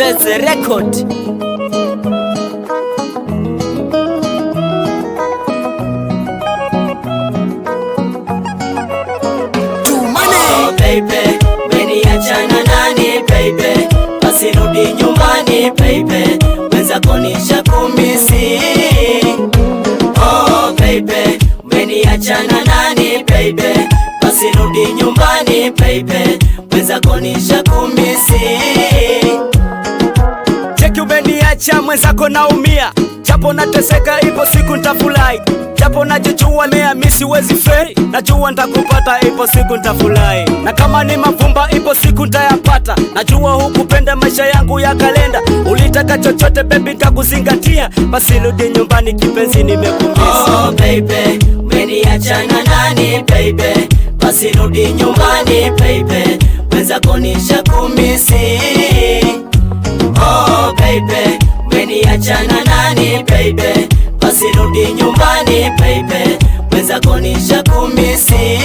Leze Record. Oh baby, umeniachana nani baby? Basi rudi nyumbani baby, wenzako nishakumisi. Oh baby, umeniachana nani baby? Basi rudi nyumbani baby, wenzako nishakumisi. Cheki umeniacha mwenzako naumia, japo nateseka ipo siku nitafurahi, japo najijua mimi siwezi fei, najua nitakupata ipo siku nitafurahi, na kama ni mavumba ipo siku nitayapata, najua hukupenda maisha yangu ya kalenda, ulitaka chochote baby nitakuzingatia, basi rudi nyumbani kipenzi nimekumisi. Oh baby, umeniachana nani baby? Basi rudi nyumbani baby, wenzako nishakumisi. Oh baby, umeniachana nani baby? Basi rudi nyumbani baby, wenzako nishakumisi.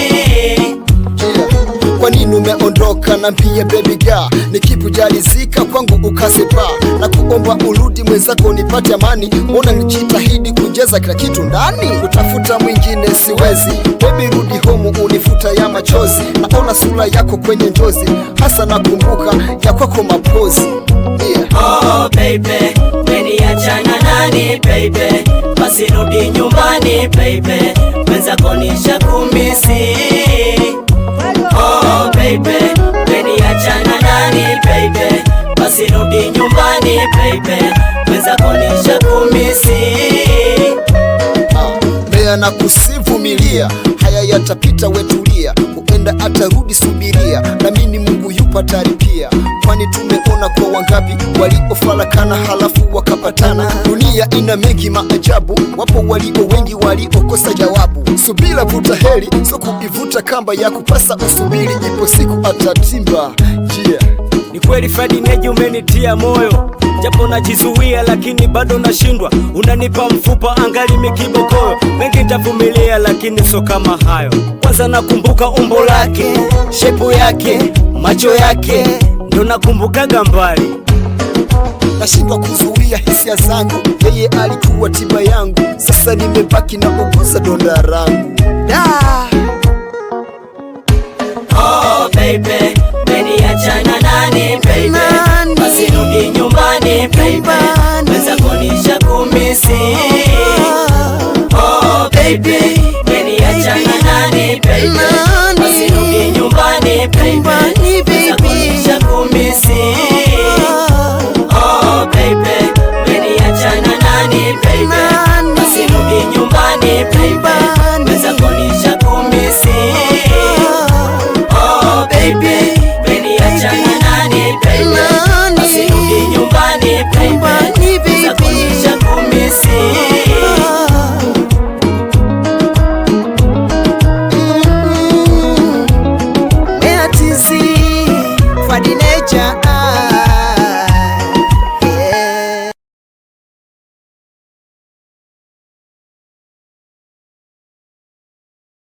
Kwa nini umeondoka na mbie baby girl? Nikipujalizika kwangu ukasepa, na kuomba urudi mwenzako nipate amani. Mbona nijitahidi kujaza kila kitu ndani, kutafuta mwingine siwezi. Baby rudi home unifuta ya machozi, naona sura yako kwenye njozi, hasa nakumbuka ya kwako mapozi. Oh baby, umeniachana nani baby? Basi rudi nyumbani baby, wenzako nishakumisi. Oh baby, umeniachana nani baby? Basi rudi nyumbani baby, wenzako nishakumisi. Mea na kusivumilia, haya yatapita wetulia, huenda atarudi subiria, na mimi Mungu yupo ataripia, kwani tumeona kwa wangapi waliofarakana halafu wakapatana. Dunia ina mengi maajabu, wapo walio wengi waliokosa jawabu. Subira vuta heri, so kuivuta kamba ya kupasa usubiri, ipo siku atatimba. Ni kweli Fadi Neji umenitia moyo, japo najizuia lakini bado nashindwa, unanipa mfupa angali mikibokoyo, mengi nitavumilia lakini so kama hayo. Kwanza nakumbuka umbo lake, shepu yake, macho yake, ndo nakumbukaga mbali. Nashindwa kuzuia hisia zangu, yeye alikuwa tiba yangu, sasa nimebaki na kugusa donda rangu. Oh baby, umeniachana nani baby? Basi rudi nyumbani baby, wenzako nishakumisi. Oh baby, umeniachana nani baby? Basi rudi nyumbani baby, wenzako nishakumisi. Oh baby, umeniachana nani baby? Basi rudi nyumbani baby, wenzako nishakumisi. Oh baby, umeniachana nani baby? Basi rudi nyumbani baby, wenzako nishakumisi. Mea tizi Fadi Neji